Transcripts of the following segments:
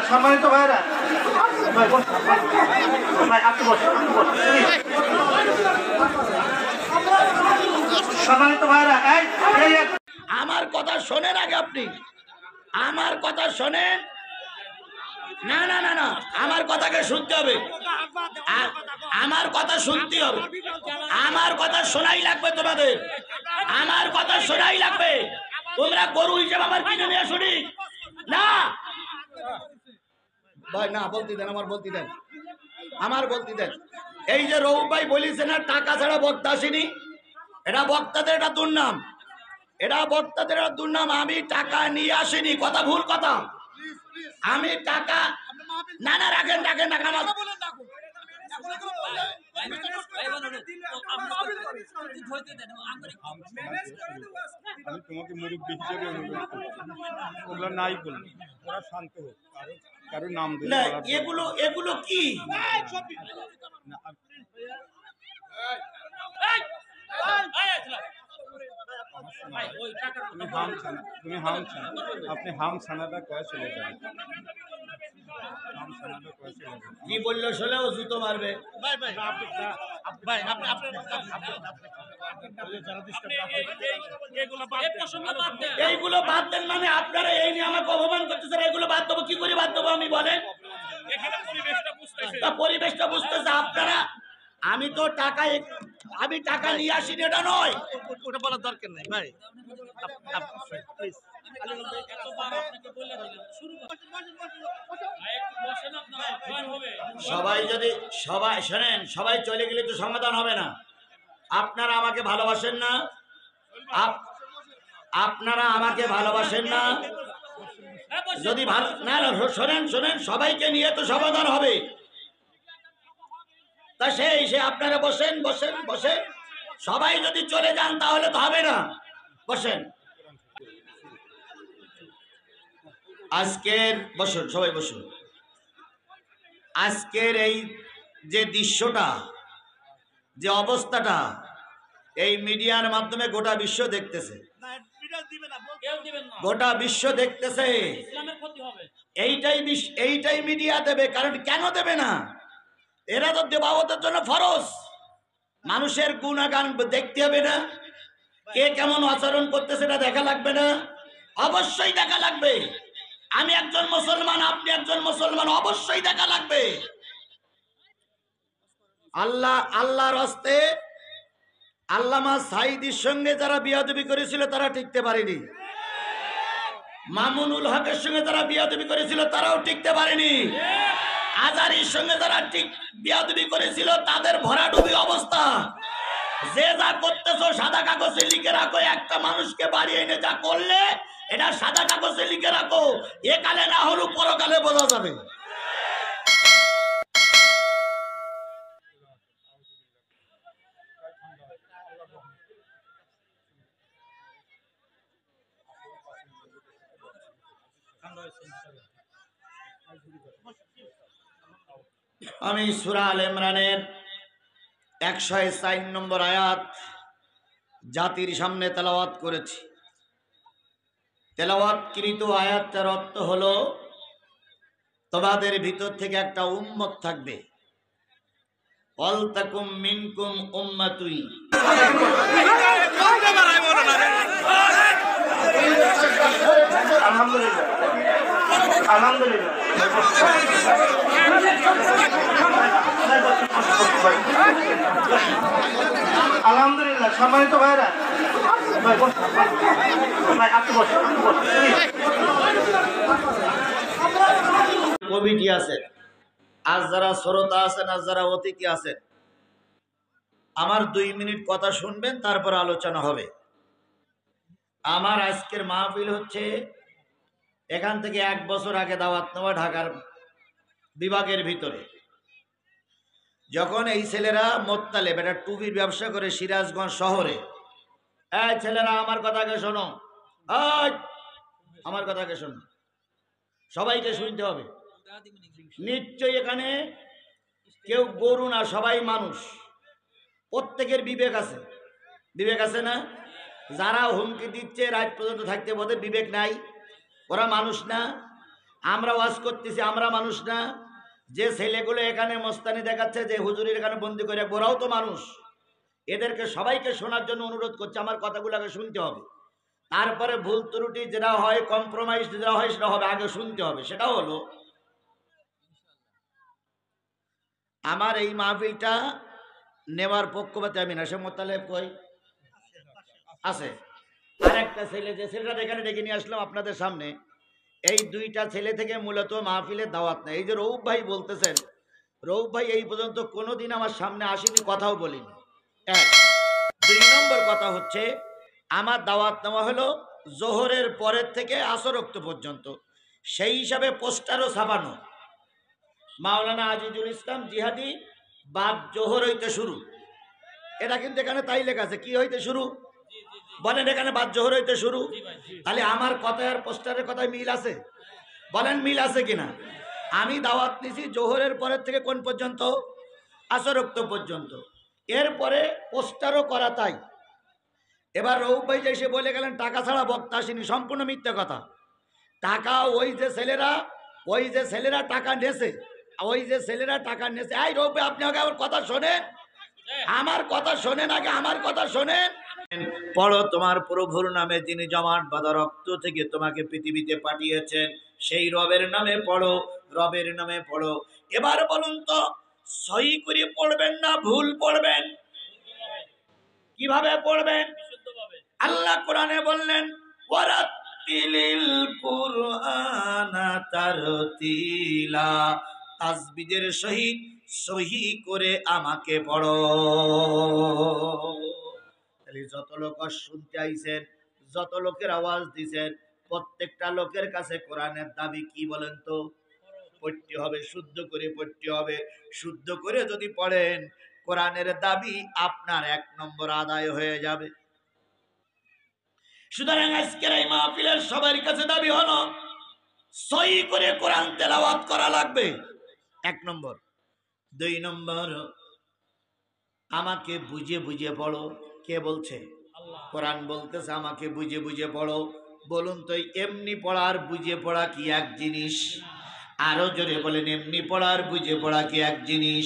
সম্মানিত ভাইরা, ভাই বস, ভাই আপনি বসেন, সম্মানিত ভাইরা, আমার কথা শোনেন আগে, আপনি আমার কথা শোনেন। না না না না, আমার কথাকে শুনতে হবে, আমার কথা শুনতে হবে, আমার কথা শোনাই লাগবে তোমাদের, আমার কথা শোনাই লাগবে। তোমরা গরু হিসেবে আমার কিনে নিয়ে শুনি না ভাই, না বলতে দেন, আমার বলতে দেন, আমার বলতে দেন। এই যে রৌফ ভাই বলিছে না টাকা ছাড়া বক্তা আসেনি, এটা বক্তাদের একটা দুর্নাম, এটা বক্তাদের দুর্নাম। আমি টাকা নিয়ে আসিনি, কথা ভুল কথা। আমি টাকা না না রাখেন রাখেন রাখেন, আমার আমি তোমাকে মুরব্বী হিসেবে অনুরোধ করি, ওগুলো নাই বলবি, ওরা শান্ত হোক, কারো নাম ধরে না। এগুলো এগুলো কি তুমি হাম ছানা, আপনি হাম ছানাটা কয়ে চলে যাবেন, কি বললো শোলে, ও জুতো মারবে। এইগুলো বাদ দেন মানে আপনারা এই নিয়ে আমাকে অপমান করতেছেন, এগুলো বাদ দেবো কি করে, বাদ দেবো আমি বলেন? পরিবেশটা বুঝতেছে আপনারা। আমি তো আমি টাকা নিয়ে আসিনি, এটা নয়, ওটা বলার দরকার নেই ভাই। সবাই যদি সবাই শোনেন, সবাই চলে গেলে তো সমাধান হবে না। আপনারা আমাকে ভালোবাসেন না, আপনারা আমাকে ভালোবাসেন না। যদি ভালো না, শোনেন শোনেন, সবাইকে নিয়ে তো সমাধান হবে। তা সে আপনারা বসেন বসেন বসেন, সবাই যদি চলে যান তাহলে তো হবে না, বসেন। আজকের বসুন, সবাই বসুন। আজকের এই যে দৃশ্যটা, যে অবস্থাটা, এই মিডিয়ার মাধ্যমে গোটা বিশ্ব দেখতেছে, গোটা বিশ্ব দেখতেছে। এইটাই মিডিয়া দেবে, কারণ কেন দেবে না? এরা তো দেবাবতের জন্য ফরজ। মানুষের গুণাগান দেখতে হবে না? কে কেমন আচরণ করতেছে এটা দেখা লাগবে না? অবশ্যই দেখা লাগবে। আমি একজন মুসলমান, আপনি একজন মুসলমান, অবশ্যই দেখা লাগবে। আল্লাহর হস্তে আল্লামা সাঈদীর সঙ্গে যারা বিয়াদবি করেছিল তারা টিকতে পারেনি, মামুনুল হকের সঙ্গে যারা বিয়াদবি করেছিল তারাও টিকতে পারেনি, আজারির সঙ্গে যারা বিয়াদবি করেছিল তাদের ভরাডুবি অবস্থা। যে যা করতেছো সাদা কাগজে লিখে রাখো, একটা মানুষকে বাড়ি এনে যা করলে এটা সাদা কাগজে লিখে রাখো, একালে না হলেও পরকালে বোঝা যাবে। আমি সূরা আল ইমরানের 104 নম্বর আয়াত জাতির সামনে তেলাওয়াত করেছি। তেলাওয়াতকৃত আয়াতটার অর্থ হলো, তোমাদের ভিতর থেকে একটা উম্মত থাকবে, ওয়ালতাকুম মিনকুম উম্মাতুন। আলহামদুলিল্লাহ, আলহামদুলিল্লাহ, আলহামদুলিল্লাহ। সম্মানিত ভাইরা, ভাই বস, ভাই আপনি বসেন, কমিটি আছে, আজ যারা শ্রোতা আছেন, আজ যারা অতিথি আছেন, আমার 2 মিনিট কথা শুনবেন, তারপর আলোচনা হবে। আমার আজকের মাহফিল হচ্ছে এখান থেকে 1 বছর আগে দাওয়াত নেওয়া, ঢাকার বিভাগের ভিতরে। যখন এই ছেলেরা মোত্তালেব, এটা টুপির ব্যবসা করে সিরাজগঞ্জ শহরে। এই ছেলেরা আমার কথাকে শোনো, আমার কথাকে শোনো, সবাইকে শুনতে হবে। নিশ্চয়ই এখানে কেউ গরু না, সবাই মানুষ, প্রত্যেকের বিবেক আছে, বিবেক আছে না? যারা হুমকি দিচ্ছে রাত পর্যন্ত থাকতে, ওদের বিবেক নাই? ওরা মানুষ না? আমরা ওয়াজ করতেছি, আমরা মানুষ না? যে ছেলেগুলো এখানে মস্তানি দেখাচ্ছে যে হুজুরের এখানে বন্দি করে, ওরাও তো মানুষ। এদেরকে সবাইকে শোনার জন্য অনুরোধ করছে, আমার কথাগুলোকে শুনতে হবে। তারপরে ভুল ত্রুটি যেটা হয়, কম্প্রোমাইজ যেটা হয় সেটা হবে, আগে শুনতে হবে। সেটা হলো আমার এই মাহফিলটা নেওয়ার পক্ষপাতে আমি না। সে মোতালেব কই আছে? আরেকটা ছেলে, যে ছেলেটা এখানে ডেকে নিয়ে আসলাম আপনাদের সামনে, এই দুইটা ছেলে থেকে মূলত মাহফিলের দাওয়াত নেই। এই যে রৌফ ভাই বলতেছেন, রৌফ ভাই এই পর্যন্ত কোনোদিন আমার সামনে আসেনি, কথাও বলিনি। এক। ২ নম্বর কথা হচ্ছে, আমার দাওয়াত নেওয়া হলো জোহরের পরের থেকে আসর ওয়াক্ত পর্যন্ত। সেই হিসাবে পোস্টারও ছাপানো, মাওলানা আজিজুল ইসলাম জিহাদি বাদ জোহর হইতে শুরু। এটা কিন্তু এখানে তাই লেখা আছে, কি হইতে শুরু বলেন? এখানে বাদ জোহর হইতে শুরু। তাহলে আমার কথায় আর পোস্টারের কথায় মিল আছে? বলেন মিল আছে কিনা? আমি দাওয়াত নিছি জোহরের পরের থেকে কোন পর্যন্ত? আসর ওয়াক্ত পর্যন্ত। এরপরে পোস্টারও করা তাই। এবার রৌফ ভাই যে এসে বলে গেলেন টাকা ছাড়া বক্তা আসেনি, সম্পূর্ণ মিথ্যা কথা। টাকা ওই যে ছেলেরা টাকা নেছে, এই রৌফ ভাই আপনি আগে আমার কথা শোনেন, আমার কথা শোনেন, আগে আমার কথা শোনেন। পড়ো, তোমার প্রভুর নামে যিনি জমাট বাঁধা রক্ত থেকে তোমাকে পৃথিবীতে পাঠিয়েছেন, সেই রবের নামে পড়ো, রবের নামে পড়ো। এবার বলুন তো, সহি করে পড়বেন না ভুল পড়বেন? কিভাবে পড়বেন? আল্লাহ কোরআনে বললেন, ওয়ারাতিলিল কুরআনা তারতিলা, তাসবিদের সহিত সহি করে আমাকে পড়ো। তাহলে যত লোক শুনতে আইছেন, যত লোকের আওয়াজ দিছেন, প্রত্যেকটা লোকের কাছে কোরআনের দাবি কি বলেন তো? পড়তে হবে, শুদ্ধ করে পড়তে হবে। শুদ্ধ করে যদি পড়েন, কোরআনের দাবি আপনার 1 নম্বর আদায় হয়ে যাবে। সুতরাং আজকের এই মাহফিলের সবার কাছে দাবি হলো সহি করে কোরআন তেলাওয়াত করা লাগবে, 1 নম্বর। 2 নম্বর, আমাকে বুঝে বুঝে পড়ো। কে বলছে? কোরআন বলতেছে আমাকে বুঝে বুঝে পড়ো। বলুন তো, এমনি পড়া আর বুঝে পড়া কি এক জিনিস? আরো জোরে বলেন, এমনি পড়া আর বুঝে পড়া কি এক জিনিস?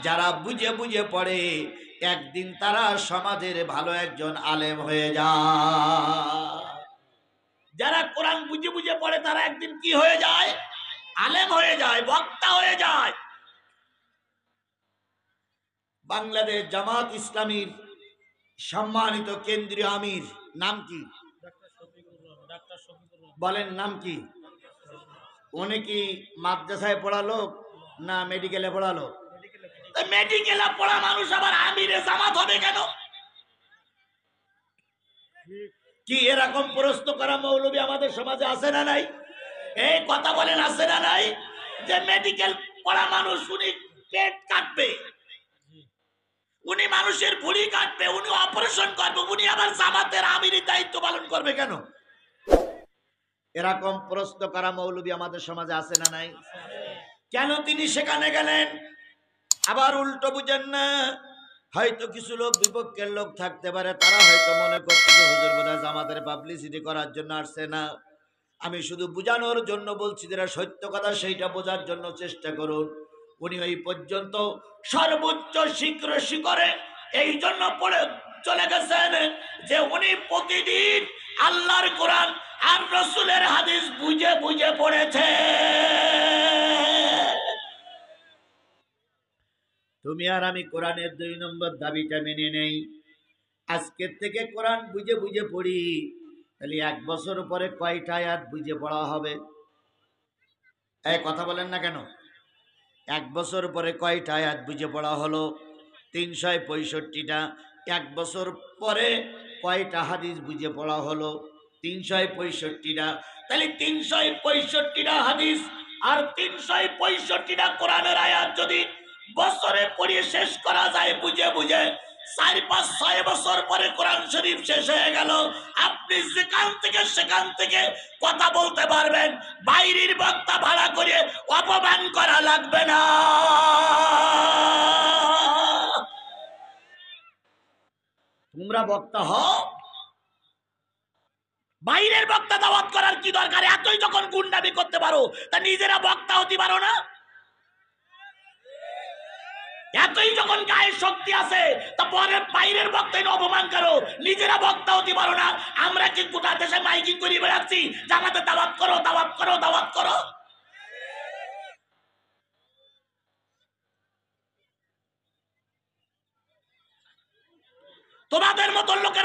যারা বুঝে বুঝে পড়ে, একদিন তারা সমাজের ভালো একজন আলেম হয়ে যায়। যারা কোরআন বুঝে বুঝে পড়ে, তারা একদিন কি হয়ে যায়? আলেম হয়ে যায়, বক্তা হয়ে যায়। বাংলাদেশ জামাত ইসলামীর সম্মানিত কেন্দ্রীয় আমির নাম কি বলেন? নাম কি? উনি কি মাদ্রাসায় পড়ালো না মেডিকেলে পড়ালো? মেডিকেলে পড়া মানুষ আবার আমিরে জামাত হবে কেন? কি এরকম প্রশ্ন করা মৌলবী আমাদের সমাজে আছে না নাই? এই কথা বলেন, আছে না নাই? যে মেডিকেল পড়া মানুষ, উনি পেট কাটবে, উনি মানুষের ভুঁড়ি কাটবে, উনি অপারেশন করবে, উনি আবার জামাতের আমিরের দায়িত্ব পালন করবে কেন? এরকম প্রশ্ন করা মৌলবী আমাদের সমাজে আছে না নাই? কেন তিনি সেখানে গেলেন? আবার উল্টো বুঝেন না, হয়তো কিছু লোক বিপক্ষের লোক থাকতে পারে, তারা হয়তো মনে করছে যে হুজুর বোধহয় জামাতের পাবলিসিটি করার জন্য আসছে না। আমি শুধু বুঝানোর জন্য বলছি, যেটা সত্য কথা সেইটা বোঝার জন্য চেষ্টা করুন। উনি ওই পর্যন্ত সর্বোচ্চ শিখরে এই জন্য পড়ে চলে গেছেন যে উনি প্রতিদিন আল্লাহর কোরআন আর রাসূলের হাদিস বুঝে বুঝে পড়েছে। তুমি আর আমি কোরআনের 2 নম্বর দাবিটা মেনে নেই, আজকের থেকে কোরআন বুঝে বুঝে পড়ি, তাহলে 1 বছর পরে কয়টা আয়াত বুঝে পড়া হবে? এই কথা বলেন না কেন? 1 বছর পরে কয়টা আয়াত বুঝে পড়া হলো? 365টা। 1 বছর পরে কয়টা হাদিস বুঝে পড়া হলো? 365টা। তাহলে 365টা হাদিস আর 365টা কোরআনের আয়াত যদি বছরে পড়িয়ে শেষ করা যায় বুঝে বুঝে, 4-5-6 বছর পরে কোরআন শরীফ শেষ হয়ে গেল। আপনি সেখান থেকে কথা বলতে পারবেন, বাইরের বক্তা ভাড়া করে অপমান করা লাগবে না। তোমরা বক্তা হও, বাইরের বক্তা দাওয়াত করার কি দরকার? এতই যখন গুন্ডামি করতে পারো তা নিজেরা বক্তা হতে পারো না? এতই যখন গায়ের শক্তি আছে তা পরে বাইরের বক্তায় অপমান করো, নিজেরা বক্তা হতে পারো না? আমরা কি গোটা দেশে মাইকিং করে বেড়াচ্ছি জামাতে দাওয়াত করো, দাওয়াত করো, দাওয়াত করো? তোমাদের মতো লোকের